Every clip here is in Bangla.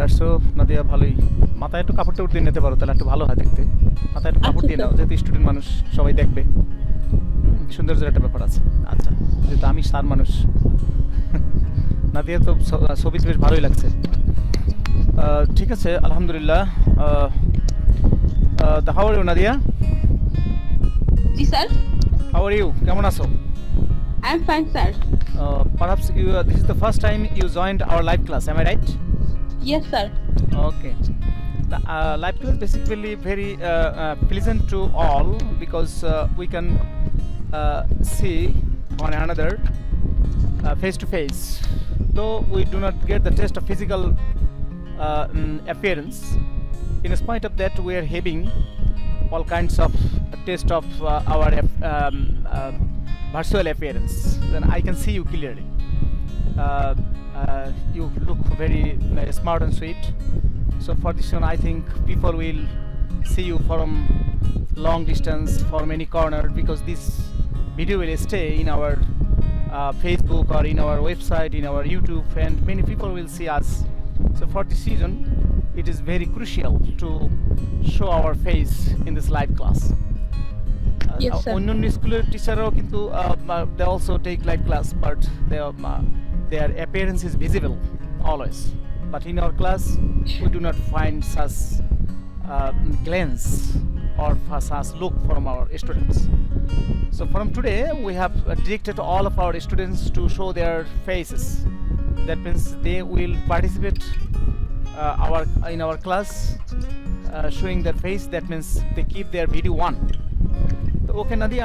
আসছো নাদিয়া, ভালোই। মাথায় একটু কাপড়টা উঠিয়ে নিতে পারো, তাহলে একটু ভালো হয় দেখতে। মাথায় একটু কাপড় আচ্ছা দিয়ে স্যার। নাও, যেহেতু স্টুডেন্ট মানুষ, সবাই দেখবে। সৌন্দর্যের একটা ব্যাপার আছে। আচ্ছা, যেহেতু আমি সার মানুষ। নাদিয়া তো ছবিতে বেশ ভালোই লাগছে। ঠিক আছে, আলহামদুলিল্লাহ। How are you Nadia? জি স্যার। হাউ আর ইউ, কেমন আছো? I am fine sir. Perhaps this is the first time you joined our live class, am I right? Yes sir. Okay. The live class basically very pleasant to all because we can see one another face to face. Though we do not get the taste of physical appearance, in spite of that, we are having all kinds of taste of our virtual appearance. Then I can see you clearly. You look very smart and sweet. So for this one, I think people will see you from long distance, from any corner, because this video will stay in our Facebook or in our website, in our YouTube, and many people will see us. So for this reason, it is very crucial to show our face in this live class. Yes, sir. অন্যান্য স্কুলের টিচাররাও কিন্তু they also take live class, but their appearance is visible always. But in our class, we do not find such glance or such look from our students. So from today, we have directed all of our students to show their faces. That means they will participate in our class showing their face. That means they keep their video on. So okay, Nadi,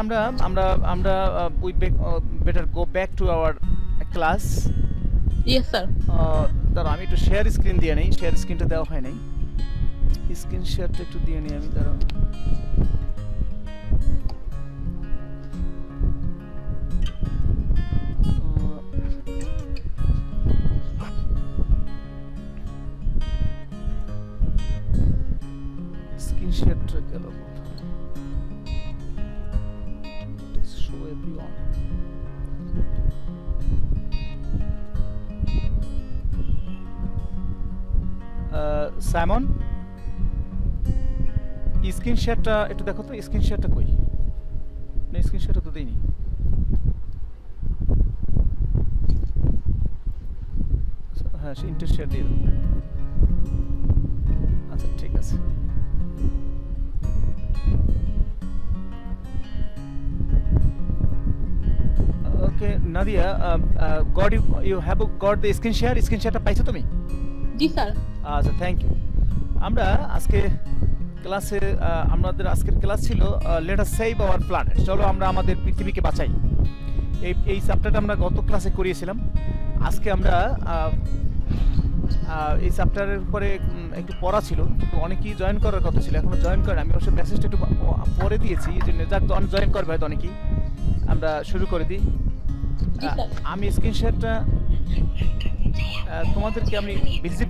we better go back to our class. Yes sir. দাঁড়া, আমি একটু শেয়ার স্ক্রিন দিয়ে নেই, শেয়ার স্ক্রিনটা দেওয়া হয় নাই, স্ক্রিন শেয়ারটা একটু দিয়ে নিই আমি। দাঁড়া, স্ক্রিন শেয়ারটা গেল শো এভরিওয়ান। সাইমন, স্ক্রিন শেয়ারটা একটু দেখো তো, স্ক্রিন শেয়ারটা কই? না, স্ক্রিন শেয়ারটা তো দেইনি। হ্যাঁ, ইন্টার শেয়ার দিয়ে দাও। আচ্ছা, ঠিক আছে। Okay, Nadia, you have got the screen share? Screen share টা পাইছো তুমি? জি স্যার। আচ্ছা, থ্যাংক ইউ। আমরা আজকে ক্লাসে আমাদের আজকের ক্লাস ছিল let us save our planet. চলো আমরা আমাদের পৃথিবীকে বাঁচাই। এই চ্যাপ্টারটা আমরা গত ক্লাসে করিয়েছিলাম। আজকে আমরা এই চ্যাপ্টারের উপরে একটু পড়া ছিল, কিন্তু অনেকেই জয়েন করার কথা ছিল, এখনো জয়েন করে। আমি অবশ্য মেসেজটা একটু পরে দিয়েছি, এই জন্য যাক জয়েন করবে হয়তো অনেকেই। আমরা শুরু করে দিই। আমি স্ক্রিন শেয়ারটা তোমাদেরকে আমি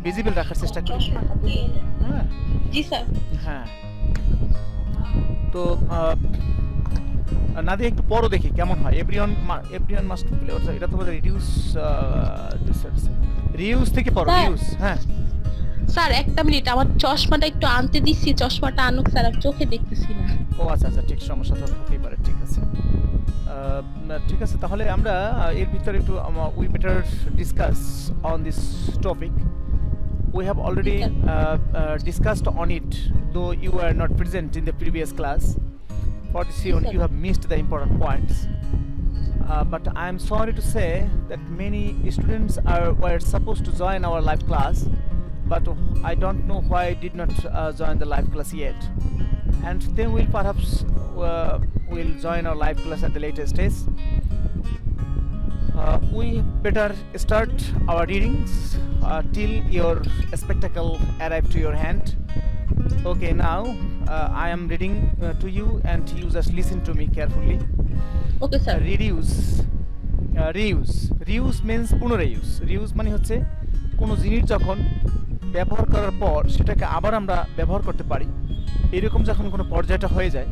ভিজিবল রাখার চেষ্টা করি। হ্যাঁ জি স্যার। হ্যাঁ, তো নাদিয়া একটু পড়ো দেখি কেমন হয়। Everyone must play. এটা তোমাদের রিউজ থেকে পড়ো, রিউজ। হ্যাঁ স্যার, একটা মিনিট, আমার চশমাটা একটু আনতে দিচ্ছি, চশমাটা আনুক স্যার, আমি চোখে দেখতেছি না। ও আচ্ছা আচ্ছা, ঠিক, সমস্যা তো হতেই পারে। ঠিক আছে, ঠিক আছে, তাহলে আমরা এর ভিতরে একটু we better discuss on this topic. We have already discussed on it, though you were not present in the previous class. For this reason, you have missed the important points. But I am sorry to say that many students were supposed to join our live class, but I don't know why did not join the live class yet. And then we'll perhaps will join our live class at the later stage. We better start our readings till your spectacle arrive to your hand. Okay, now I am reading to you, and you just listen to me carefully. Okay sir. Reuse means পুনরাইউজ। রিউজ মানে হচ্ছে কোনো জিনিস যখন ব্যবহার করার পর সেটাকে আবার আমরা ব্যবহার করতে পারি, এরকম যখন কোনো পর্যায়টা হয়ে যায়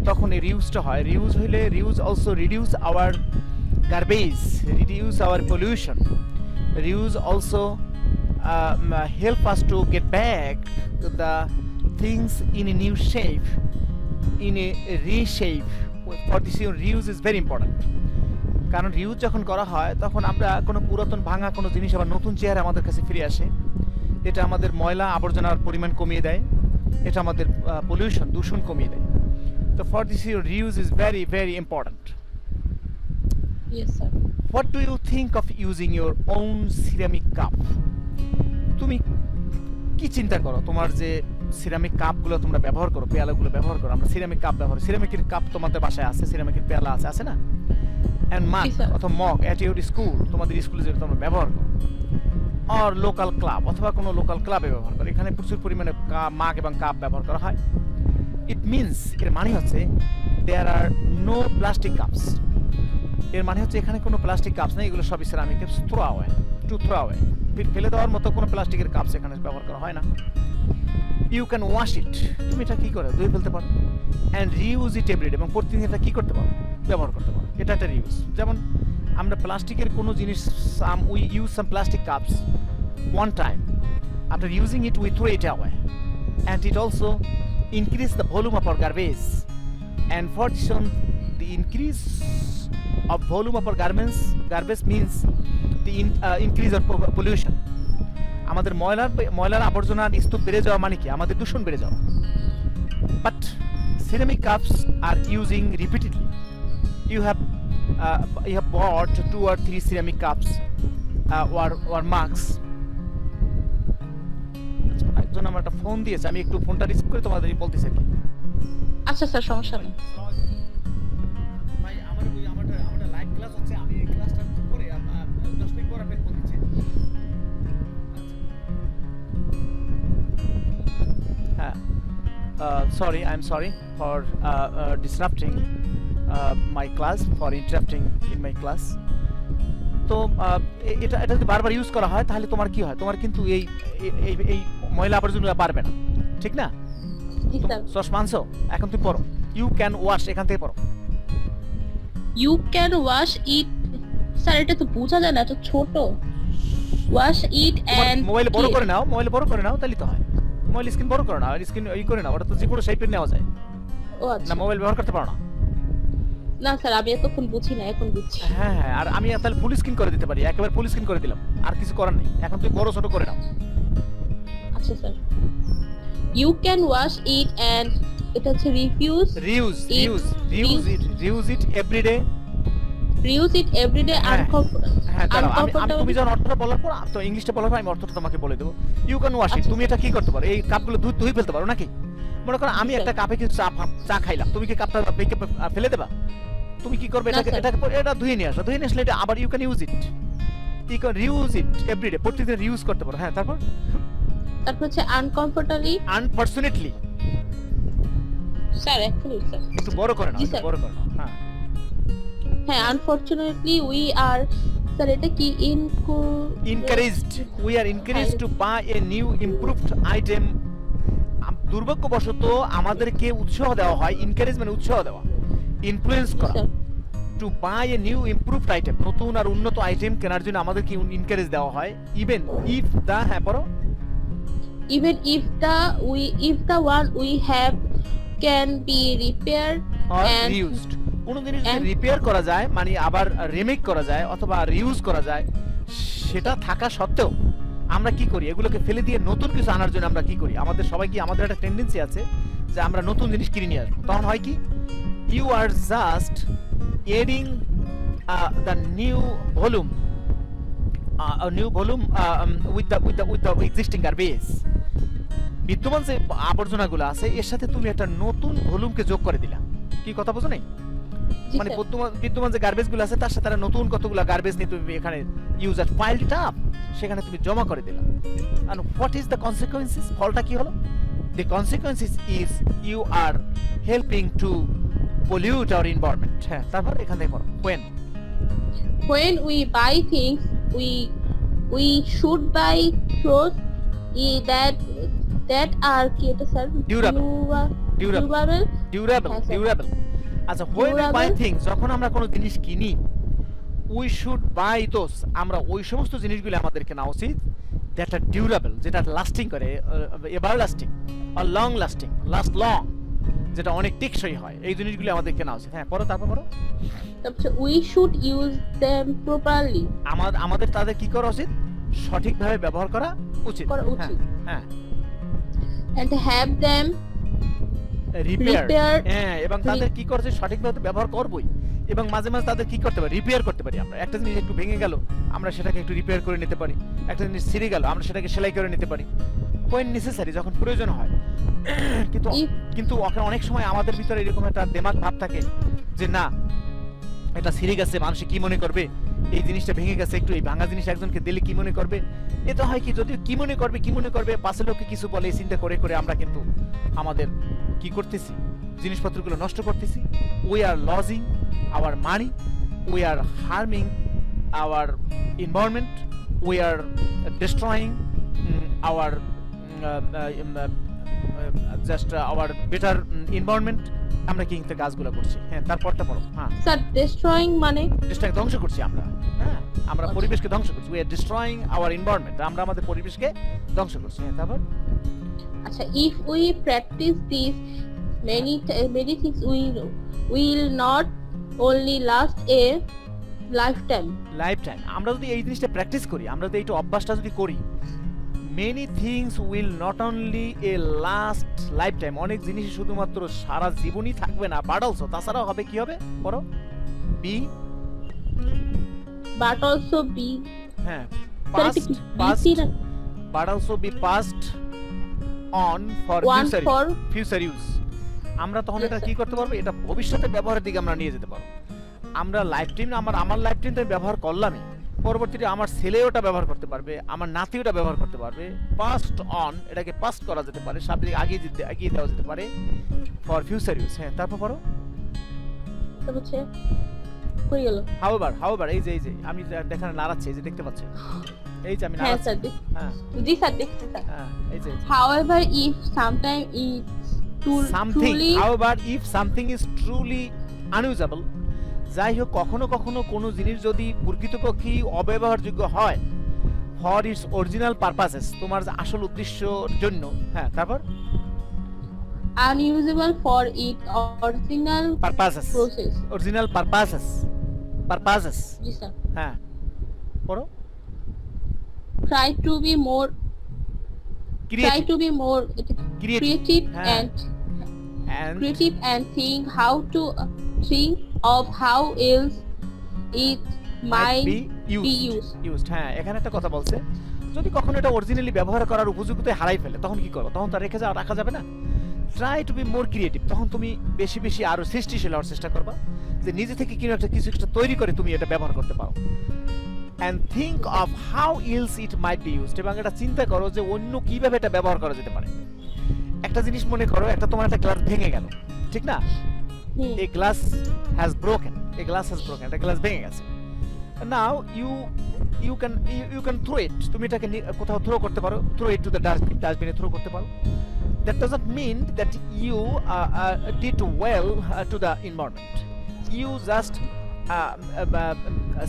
তখন এই রিউজটা হয়। রিউজ হইলে reuse also reduce our garbage, reduce our pollution. Reuse also help us to get back the things in a new shape, in a reshape. For this reuse is very important. কারণ রিউজ যখন করা হয় তখন আমরা কোনো পুরাতন ভাঙা কোনো জিনিস আবার নতুন চেহারা আমাদের কাছে ফিরে আসে। এটা আমাদের ময়লা আবর্জনার পরিমাণ কমিয়ে দেয়, এটা আমাদের পলিউশন দূষণ কমিয়ে দেয়। তো for this reuse is very very important. Yes, sir. What do you think of using your own ceramic cup? তুমি কি চিন্তা করো তোমার যে সিরামিক কাপগুলো তোমরা ব্যবহার করো, পেয়ালাগুলো ব্যবহার করো, আমরা সিরামিক কাপ ব্যবহার করি, সিরামিকের কাপ তোমাদের বাসায় আছে, সিরামিকের পেয়ালা আছে, আছে না? এন্ড মাগ জি, স্যার। অথবা মগ এট ইউর স্কুল, তোমাদের স্কুলে যেটা তোমরা ব্যবহার করো, আর লোকাল ক্লাব অথবা কোনো লোকাল ক্লাবে ব্যবহার করো, এখানে প্রচুর পরিমাণে মাগ এবং কাপ ব্যবহার করা হয়। ইট মিনস, এর মানে হচ্ছে দেয়ার আর নো প্লাস্টিক কাপস। এর মানে হচ্ছে এখানে কোনো প্লাস্টিক কাপস নেই, এগুলো সবই সিরামিকের throw away, to throw away, ফেলে দেওয়ার মতো কোনো প্লাস্টিকের কাপস এখানে ব্যবহার করা হয় না। ইউ ক্যান ওয়াশ ইট, তুমি এটা কি করে ধুয়ে ফেলতে পারো, অ্যান্ড রিউজ ইট এভরিডে, এবং প্রতিদিন এটা কি করতে পারো, ব্যবহার করতে পারো। এটা একটা রিউজ। যেমন আমরা প্লাস্টিকের কোনো জিনিস, we use some plastic cups one time, after using it we throw it away, and it also increase the volume of our garbage, and for the increase of volume of our garbage means the increase of pollution. আমাদের ময়লার আবর্জনার স্তূপ বেড়ে যাওয়া মানে কি, আমাদের দূষণ বেড়ে যাওয়া। But ceramic cups are using repeatedly. You have bought 2 or 3 ceramic cups or mugs. একজন আমার একটা ফোন দিয়েছে, আমি একটু ফোনটা রিসিভ করে তোমাদের বলতেছি আর কি। আচ্ছা স্যার, সমস্যা নেই। ভাই আমার লাইভ ক্লাস হচ্ছে, আমি এই ক্লাসটা করে 10 মিনিট পর আপনাকে ফোন দিচ্ছি। হ্যাঁ, sorry, I'm sorry for disrupting my class, for interrupting in my class. তো এটা যদি বারবার ইউজ করা হয় তাহলে তোমার কি হয়, তোমার কিন্তু এই ময়লা আবর্জনা পারবে না, ঠিক না? জি স্যার। সস মানছো? এখন তুমি পড়ো, ইউ ক্যান ওয়াশ, এখান থেকে পড়ো। You can wash it, sir এটা তো বোঝা যায় না, এত ছোট। ওয়াশ ইট এন্ড মোবাইল বড় করে নাও, মোবাইল বড় করে নাও, তাহলে তো হয়। মোবাইল স্ক্রিন বড় করে নাও, আর স্ক্রিন এই করে নাও, ওটা তো যে কোনো শেপে নেওয়া যায় ও না, আচ্ছা। মোবাইল ব্যবহার করতে পারো না। না স্যার, আমি এতক্ষণ বুঝি না, এখন বুঝছি। হ্যাঁ হ্যাঁ, আর আমি তাহলে ফুল স্ক্রিন করে দিতে পারি, একেবারে ফুল স্ক্রিন করে দিলাম, আর কিছু করার নেই। এখন তুমি বড় ছোট করে নাও। আচ্ছা sir. You can wash it and এটা হচ্ছে reuse it everyday. Reuse it everyday হ্যাঁ, দাঁড়াও, আমি তুমি আনকমফোর্টেবল। যখন অর্থটা বলার পর, তো ইংলিশটা বলার পর আমি অর্থটা তোমাকে বলে দেবো। ইউ ক্যান ওয়াশ ইট, আচ্ছা, তুমি এটা কি করতে পারো, এই কাপগুলো ধুয়ে ফেলতে পারো নাকি? মনে করো আমি একটা কাপে কিছু চা খাইলাম, তুমি কি কাপটা ফেলে দেবা? তুমি কি করবে, না, স্যার। এটা ধুয়ে নিয়ে আসলে এটা আবার you can use it, you can reuse it everyday, প্রতিদিন রিউজ করতে পারো। হ্যাঁ, তারপর হচ্ছে আনকমফোর্টেবলি। আনফরচুনেটলি, স্যার এক মিনিট স্যার। একটু বড় করে নাও, জি, একটু স্যার। বড় করে নাও। হ্যাঁ, হ্যাঁ, আনফরচুনেটলি উই আর, স্যার এটা কি encouraged, we are encouraged to buy a new improved item. দুর্ভাগ্যবশত আমাদেরকে উৎসাহ দেওয়া হয়, এনকারেজ মানে উৎসাহ দেওয়া, ইনফ্লুয়েন্স করা, to buy a new improved item, নতুন আর উন্নত আইটেম কেনার জন্য আমাদেরকে এনকারেজ দেওয়া হয়। ইভেন ইফ দা, হ্যাঁ পড়ো, even if the one we have can be repaired or and reused. কোন জিনিস যদি and- রিপেয়ার করা যায়, মানে আবার রিমেক করা যায় অথবা রিউজ করা যায়, সেটা থাকা সত্ত্বেও আমরা কি করি, এগুলোকে ফেলে দিয়ে নতুন কিছু আনার জন্য আমরা কি করি, আমাদের সবাই কি, আমাদের একটা টেন্ডেন্সি আছে যে আমরা নতুন জিনিস কিনে নিয়ে আসবো। তখন হয় কি, you are just adding the new volume with the existing garbage. বিদ্যমান যে আবর্জনাগুলো আছে এর সাথে তুমি একটা নতুন ভলিউমকে যোগ করে দিলা। কি কথা বোঝো নাই? জি, মানে স্যার। বিদ্যমান যে গার্বেজ গুলো আছে তার সাথে আর নতুন কতগুলো গার্বেজ নিয়ে তুমি এখানে ইউজ আর পাইলড ইট আপ, সেখানে তুমি জমা করে দিলা। And what is the consequences, ফলটা কি হলো? The consequences is you are helping to pollute our environment. হ্যাঁ, তারপর এখান থেকে পড়ো, when we buy things we should buy clothes that are কি এটা স্যার? Durable. durable ডিউরেবল, হ্যাঁ, স্যার। ডিউরেবল। আচ্ছা, when we buy Durable. things, যখন আমরা কোনো জিনিস কিনি, we should buy those, আমরা ওই সমস্ত জিনিসগুলো আমাদের কেনা উচিত দ্যাট আর ডিউরেবল, যেটা লাস্টিং করে, এভার লাস্টিং আর লং লাস্টিং, লাস্ট লং, যেটা অনেক টেকসই হয়, এই জিনিসগুলো আমাদের কেনা উচিত। হ্যাঁ, পড়ো, তারপর পড়ো। তারপর we should use them properly, আমাদের তাদের কি করা উচিত? সঠিকভাবে ব্যবহার করা উচিত। হ্যাঁ, and have them repair. repaired, হ্যাঁ, এবং তাদের কি করছে? সঠিকভাবে ব্যবহার করবই, এবং মাঝে মাঝে তাদের কি করতে পারি? রিপেয়ার করতে পারি। আমরা একটা জিনিস একটু ভেঙে গেল, আমরা সেটাকে একটু রিপেয়ার করে নিতে পারি। একটা জিনিস ছিঁড়ে গেল, আমরা সেটাকে সেলাই করে নিতে পারি, when necessary, যখন প্রয়োজন হয়। কিন্তু কিন্তু অনেক সময় আমাদের ভিতরে এরকম একটা দেমাগ ভাব থাকে যে না, এটা ছিঁড়ে গেছে, মানুষ কি মনে করবে? এই জিনিসটা ভেঙে গেছে, একটু এই ভাঙা জিনিস একজনকে দিলে কি মনে করবে? এটা হয় কি, যদি কি মনে করবে পাশের লোককে কিছু বলে, এই চিন্তা করে করে আমরা কিন্তু আমাদের কি করতেছি? জিনিসপত্রগুলো নষ্ট করতেছি। We are losing our money, we are harming our environment, we are destroying our just our better environment. আমরা কি কিন্তু গাছগুলো করছি। হ্যাঁ, তারপরটা পড়ো। হ্যাঁ, স্যার destroying মানে ডিস্ট্রয়, ধ্বংস করছি আমরা। হ্যাঁ, আমরা পরিবেশকে ধ্বংস করছি। We are destroying our environment, আমরা আমাদের পরিবেশকে ধ্বংস করছি। হ্যাঁ, তারপর আচ্ছা, if we practice this many things will not only last a lifetime. আমরা যদি এই জিনিসটা প্র্যাকটিস করি, আমরা যদি এইটা অভ্যাসটা যদি করি, many things will not only a last lifetime, অনেক জিনিস শুধুমাত্র সারা জীবনই থাকবে না, বাট অলসো, তাছাড়াও হবে কি হবে? পড়ো। বি, But also be, হ্যাঁ, Sir, past, এটা কি? past, BC না? but also be passed on for One for future use. আমরা তখন Yes, এটা sir. কি করতে পারবো? এটা ভবিষ্যতে ব্যবহারের দিকে আমরা নিয়ে যেতে পারবো। আমরা লাইফ টাইম, আমার লাইফ টাইম ব্যবহার করলামই, পরবর্তীতে আমার ছেলে ওটা ব্যবহার করতে পারবে, আমার নাতি ওটা ব্যবহার করতে পারবে। পাস্ট অন, এটাকে পাস্ট করা যেতে পারে, সামনে আগিয়ে দেওয়া যেতে পারে ফর ফিউচার ইউজ। হ্যাঁ, তারপর পড়ো। তারপর হচ্ছে কই গেল? হাউএভার, এই যে আমি দেখানো নাড়াচ্ছি, এই যে দেখতে পাচ্ছেন, এই যে আমি হ্যাঁ নাড়াচ্ছি। স্যার, হ্যাঁ, জি স্যার, দেখছি স্যার। হ্যাঁ, এই যে However, if sometimes it's something, truly however, if something is truly unusable, যাই হোক, কখনো কখনো কোনো জিনিস যদি প্রকৃতপক্ষে অব্যবহারযোগ্য হয়, ফর ইটস অরিজিনাল পারপাসেস, তোমার আসল উদ্দেশ্যের জন্য। হ্যাঁ, তারপর unusable for its original purposes, process. Original purposes. G sir. হ্যাঁ, পড়ো। Try to be more creative হ্যাঁ, and and creative and think of how else it might be be used. used. হ্যাঁ, এখানে একটা কথা বলছে, যদি কখনো এটা অরিজিনালি ব্যবহার করার উপযুক্ত হারাই ফেলে, তখন কি করো? তখন তার রাখা যাবে না। Try to be more creative, তখন তুমি বেশি বেশি আরো সৃষ্টিশীল হওয়ার চেষ্টা করবা, যে নিজে থেকে কিছু একটা তৈরি করে তুমি এটা ব্যবহার করতে পারো। and think of how else it might be used, এবং এটা চিন্তা করো যে অন্য কিভাবে এটা ব্যবহার করা যেতে পারে। একটা জিনিস মনে করো, তোমার একটা গ্লাস ভেঙে গেল, ঠিক না? a glass has broken, একটা গ্লাস ভেঙে গেছে। now you can throw it, তুমি এটাকে কোথাও থ্রো করতে পারো, throw it to the ডাস্টবিনে থ্রো করতে পারো। that doesn't mean that you did well to the environment. You just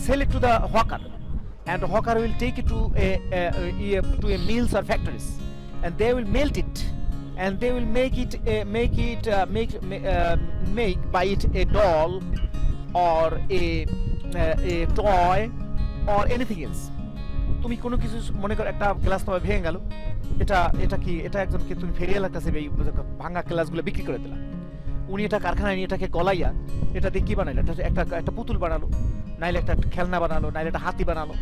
sell it to the hawker, and the hawker will take it to a mills or factories, and they will melt it, and they will make by it a doll or a toy or anything else. তুমি কোনো কিছু মনে করো, একটা গ্লাস তোমার ভেঙে গেল, এটা একজনকে তুমি ফেরিয়ে লাগতেছে, এই ভাঙা গ্লাসগুলো বিক্রি করে দিলা। উনি এটা কারখানায় নিয়ে এটাকে গলাইয়া এটা দিয়ে কি বানাইলো? একটা পুতুল বানালো, নাইলে একটা খেলনা বানালো, নাইলে একটা হাতি বানালো।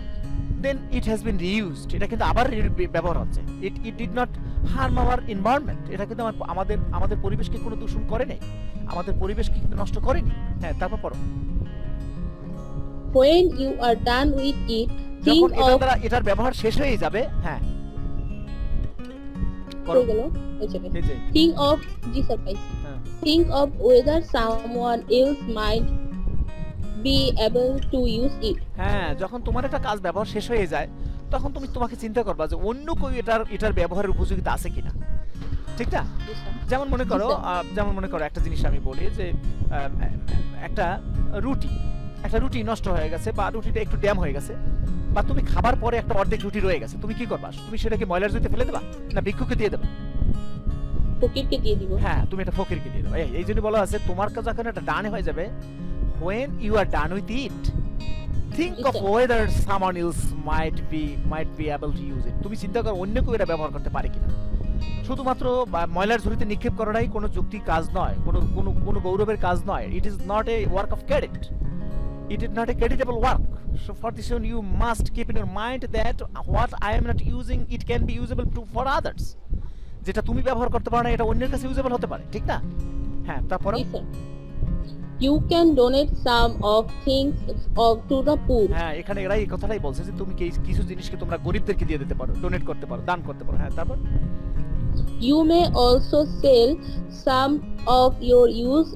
দেন ইট হ্যাজ বিন রিইউজড, এটা কিন্তু আবার ব্যবহার হচ্ছে। It did not harm our environment, এটা কিন্তু আমাদের পরিবেশকে কোনো দূষণ করে নাই, আমাদের পরিবেশকে কিন্তু নষ্ট করেনি। হ্যাঁ, তারপর পড়ো। when you are done with it, যখন think of এটার ব্যবহার শেষ হয়ে যাবে। হ্যাঁ, কই গেল? এই যে think of, জি স্যার পাইছি। হ্যাঁ, think of whether someone else might be able to use it. হ্যাঁ, যখন তোমার একটা কাজ ব্যবহার শেষ হয়ে যায়, তখন তোমাকে চিন্তা করবা যে অন্য কেউ এটার ব্যবহারের উপযোগিতা আছে কিনা, ঠিক না? জি স্যার। যেমন মনে করো একটা জিনিস আমি বলি, যে একটা রুটি নষ্ট হয়ে গেছে, বা রুটিটা একটু ড্যাম হয়ে গেছে, বা তুমি খাবার পরে একটা অর্ধেক রুটি রয়ে গেছে, তুমি কি করবা? তুমি সেটাকে ময়লার জমিতে ফেলে দেবা না ভিক্ষুককে দিয়ে দেবা? ফকিরকে দিয়ে দিব। হ্যাঁ, তুমি এটা ফকিরকে দিয়ে দেবা। এই জন্য বলা আছে তোমার কাছে যখন এটা ডান হয়ে যাবে, when you are done with it, think of whether someone else might be able to use it. তুমি চিন্তা করো অন্য কেউ এটা ব্যবহার করতে পারে কিনা। শুধুমাত্র ময়লার ঝুড়িতে নিক্ষেপ করাটাই কোনো যুক্তি কাজ নয়, কোনো গৌরবের কাজ নয়। It is not a work of credit, it is not a ক্রেডিটেবল work. So for this one you must keep in your mind that what I am not using it can be usable to for others. যেটা তুমি ব্যবহার করতে পারো না এটা অন্যের কাছে ইউজেবল হতে পারে, ঠিক না? হ্যাঁ, তারপরে you can donate some of things to the poor. হ্যাঁ, এখানে এরাই এই কথাটাই বলছে যে তুমি কিছু জিনিসকে তোমরা গরিবদেরকে দিয়ে দিতে পারো, ডোনেট করতে পারো, দান করতে পারো। হ্যাঁ, তারপর You may also sell some of your use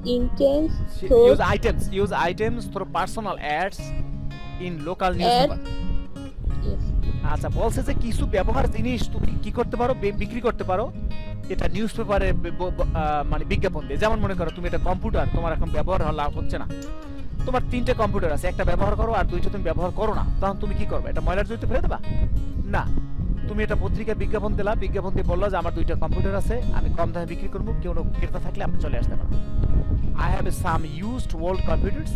items through personal ads in local newspaper. Yes. আচ্ছা, বলছে যে কিছু ব্যবহার জিনিস তুমি কি করতে পারো, বিক্রি করতে পারো এটা নিউজ পেপারে, মানে বিজ্ঞাপন দিয়ে। যেমন মনে করো তুমি একটা কম্পিউটার তোমার এখন ব্যবহার লাভ হচ্ছে না, তোমার 3টে কম্পিউটার আছে, একটা ব্যবহার করো আর 2টা তুমি ব্যবহার করো না, তখন তুমি কি করবে? এটা ময়লার জমিতে ফেলে দেবা? না, তুমি এটা পত্রিকায় বিজ্ঞাপন দিলা, বিজ্ঞাপন দিয়ে বললা যে আমার 2টা কম্পিউটার আছে, আমি কম দামে বিক্রি করবো, কেউ ক্রেতা থাকলে আপনি চলে আসতে পারেন। I have some used old computers.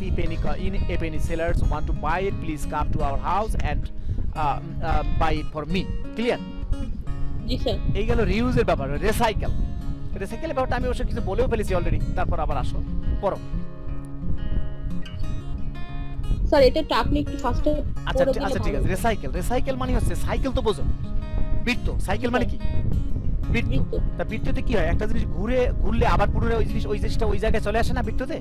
If any sellers want to buy it, please come to our house and buy it for me. Clear? G sir. এই গেল রিউজের ব্যাপার। রিসাইকেলের ব্যাপারটা আমি অবশ্য কিছু বলেও ফেলেছি অলরেডি। তারপর আবার আসো পড়ো। স্যার এটা আপনি একটু ফাস্টে আচ্ছা ঠিক আছে। রিসাইকেল মানে হচ্ছে সাইকেল তো বোঝো, বৃত্ত। সাইকেল মানে কি? বৃত্ত। তা বৃত্ততে কি হয়? একটা জিনিস ঘুরলে আবার পুনরায় ওই জিনিসটা ওই জায়গায় চলে আসে না বৃত্ততে?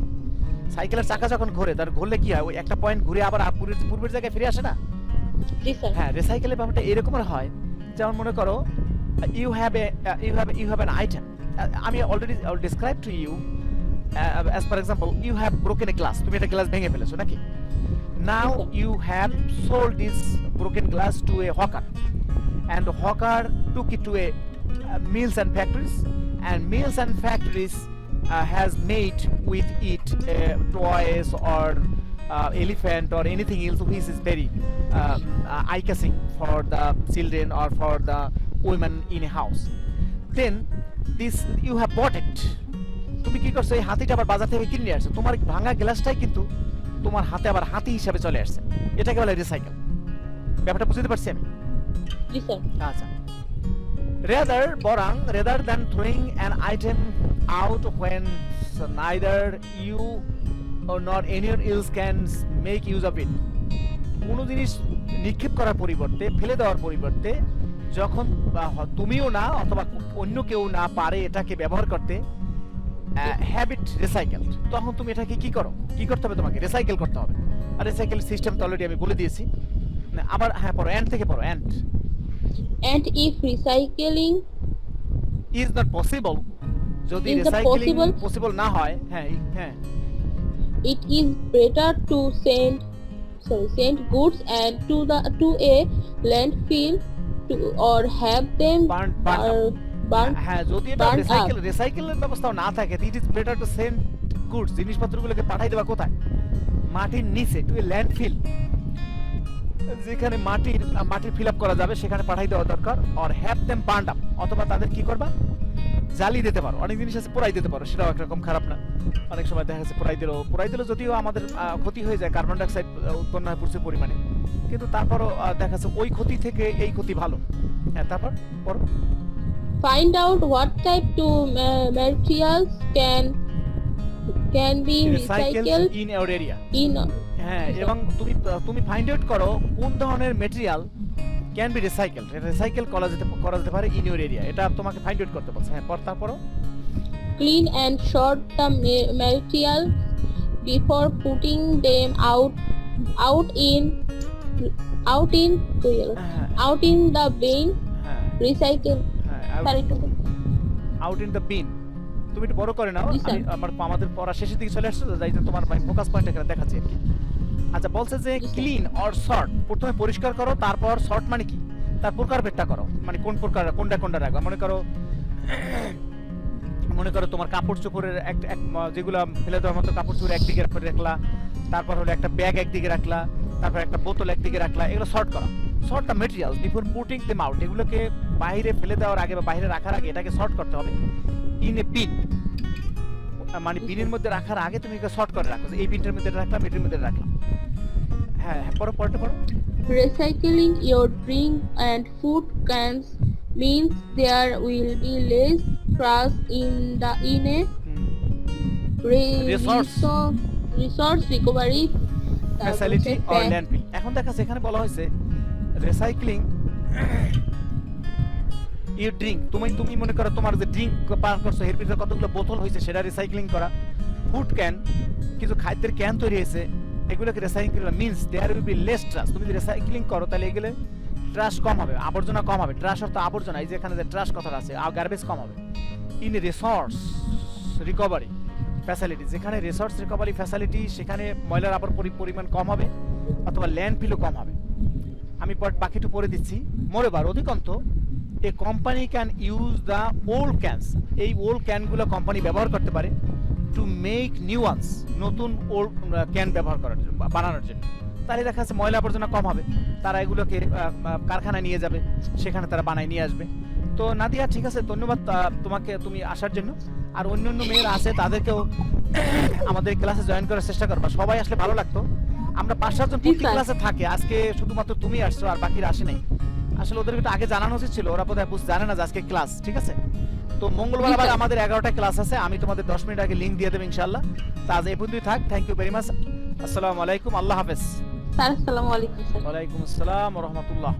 সাইকেলের চাকা যখন ঘোরে, তার ঘুরলে কি হয়? ওই একটা পয়েন্ট ঘুরে আবার পূর্বের জায়গায় ফিরে আসে না? জি স্যার। হ্যাঁ, রিসাইকেলের ব্যাপারটা এরকমের হয়। যেমন মনে করো you have an item. আমি already described to you as for example you have broken a glass. তুমি একটা গ্লাস ভেঙে ফেলেছো নাকি? Now you have sold this broken glass to a hawker, and the hawker took it to a mills and factories, and mills and factories has made with it toys or elephant or anything else which is very eye-catching for the children or for the women in a house. Then this you have bought it. তুমি কি করছো? এই হাতিটা আবার বাজার থেকে কিনে নিয়ে আসছো, তোমার ভাঙা গ্লাসটাই কিন্তু তোমার হাতে আবার হাতি হিসাবে চলে আসছে। এটাকে বলে রিসাইকেল। ব্যাপারটা বুঝতে পারছি আমি? জি স্যার। আচ্ছা, rather than throwing an item out when neither you or not anyone else can make use of it. কোনো জিনিস নিক্ষেপ করার পরিবর্তে, ফেলে দেওয়ার পরিবর্তে, যখন তুমিও না অথবা অন্য কেউ না পারে এটাকে ব্যবহার করতে, হ্যাবিট রিসাইকেল, তখন তুমি এটাকে কি করতে হবে? তোমাকে রিসাইকেল করতে হবে। আর রিসাইকেল সিস্টেম তো অলরেডি আমি বলে দিয়েছি। আবার হ্যাঁ, পড়ো, এন্ড থেকে পড়ো। and if recycling is not possible, যদি রিসাইক্লিং পসিবল না হয়, হ্যাঁ it is better to send goods and to a landfill or have them burn. হ্যাঁ, যদি এটা রিসাইকেলের ব্যবস্থা না থাকে, it is better to send goods, জিনিসপত্রগুলোকে পাঠাই দেবা কোথায়? মাটির নিচে, টু এ ল্যান্ডফিল, যেখানে মাটির ফিল আপ করা যাবে সেখানে পাঠাই দেওয়া দরকার। or have them burned up, অথবা তাদের কি করবা? জ্বালিয়ে দিতে পারো। অনেক জিনিস আছে পোড়াই দিতে পারো, সেটাও একরকম খারাপ না। অনেক সময় দেখা যাচ্ছে পোড়াই দিলেও যদিও আমাদের ক্ষতি হয়ে যায়, কার্বন ডাইঅক্সাইড উৎপন্ন হয় প্রচুর পরিমাণে, কিন্তু তারপরও দেখা যাচ্ছে ওই ক্ষতি থেকে এই ক্ষতি ভালো। হ্যাঁ, তারপর পড়ো। find out what type to materials can be recycled in your area. হ্যাঁ, এবং তুমি ফাইন্ড আউট করো কোন ধরনের মেটেরিয়াল ক্যান বি রিসাইকেল করা যেতে পারে ইন ইউর এরিয়া। এটা তোমাকে ফাইন্ড আউট করতে বলছে। হ্যাঁ, তারপরও clean and sort the materials before putting them out in the bin. Recycle. out in the bin. তুমি একটু বড় করে নাও, আমাদের পড়া শেষের দিকে চলে আসছে, যাই জন্য তোমার ফোকাস পয়েন্ট এখানে দেখাচ্ছি আর কি। আচ্ছা, বলছে যে ক্লিন অর সর্ট, প্রথমে পরিষ্কার করো, তারপর সর্ট মানে কি? তার প্রকারভেদটা করো, মানে কোনটা রাখবা। মনে করো তোমার কাপড় চোপড়ের যেগুলো ফেলে দেওয়ার মতো কাপড় চোপড় একদিকে রাখলা, তারপর হলো একটা ব্যাগ একদিকে রাখলা, তারপর একটা বোতল একদিকে রাখলা, এগুলো সর্ট করা। Sort the materials before putting them out, এগুলোকে বাইরে ফেলে দেওয়ার আগে বা বাইরে রাখার আগে এটাকে সর্ট করতে হবে। ইন এ বিন, মানে বিনের মধ্যে রাখার আগে তুমি একে সর্ট করে রাখো, যে এই বিনটার মধ্যে রাখলাম, এটার মধ্যে রাখলাম। হ্যাঁ হ্যাঁ, পরে পরেরটা পড়ো। Recycling your drink and food cans means there will be less trash in a Resource. resource recovery facility or landfill. এখন দেখা যাচ্ছে এখানে বলা হয়েছে রিসাইক্লিং ইউ ড্রিঙ্ক, তুমি মনে করো তোমার যে ড্রিঙ্ক পান করছো এর ভিতরে কতগুলো বোতল হয়েছে সেটা রিসাইক্লিং করা। ফুড ক্যান, কিছু খাদ্যের ক্যান তৈরি হয়েছে, এগুলোকে রিসাইক্লিং করা means there will be less trash. তুমি যদি রিসাইক্লিং করো তাহলে এগুলো ট্রাশ কম হবে, আবর্জনা কম হবে। ট্রাশ অর্থ আবর্জনা, এই যে এখানে যে ট্রাশ কথাটা আছে, আর গার্বেজ কম হবে। ইন রিসোর্স রিকভারি ফ্যাসিলিটি, যেখানে রিসোর্স রিকভারি ফ্যাসিলিটি সেখানে ময়লার আবার পরিমাণ কম হবে, অথবা ল্যান্ডফিলও কম হবে। আমি বাকিটু পড়ে দিচ্ছি। মোরেওভার, অধিকন্ত a company can use the old cans, এই ওল্ড ক্যানগুলো কোম্পানি ব্যবহার করতে পারে টু মেক নিউ ওয়ান্স, নতুন ওল্ড ক্যান ব্যবহার করার জন্য, বানানোর জন্য। তাহলে দেখা যাচ্ছে ময়লা আবর্জনা কম হবে, তারা এগুলোকে কারখানায় নিয়ে যাবে, সেখানে তারা বানায় নিয়ে আসবে। তো নাদিয়া, ঠিক আছে, ধন্যবাদ তোমাকে, তুমি আসার জন্য। আর অন্য মেয়েরা আছে তাদেরকেও আমাদের ক্লাসে জয়েন করার চেষ্টা করবা, সবাই আসলে ভালো লাগতো। আমরা 5-7 জন প্রতি ক্লাসে থাকে, আজকে শুধুমাত্র তুমি আসছো আর বাকিরা আসে নাই। আসলে ওদের একটু আগে জানানো উচিত ছিল, ওরা বোধহয় জানে না যে আজকে ক্লাস, ঠিক আছে। তো মঙ্গলবার আবার আমাদের 11টা ক্লাস আছে, আমি তোমাদের 10 মিনিট আগে লিংক দিয়ে দেব ইনশাআল্লাহ। তো আজ এই পর্যন্তই থাক, থ্যাংক ইউ ভেরি মাচ, আসসালামু আলাইকুম, আল্লাহ হাফেজ। স্যার আসসালামু আলাইকুম স্যার। ওয়ালাইকুম আসসালাম ওয়া রাহমাতুল্লাহ।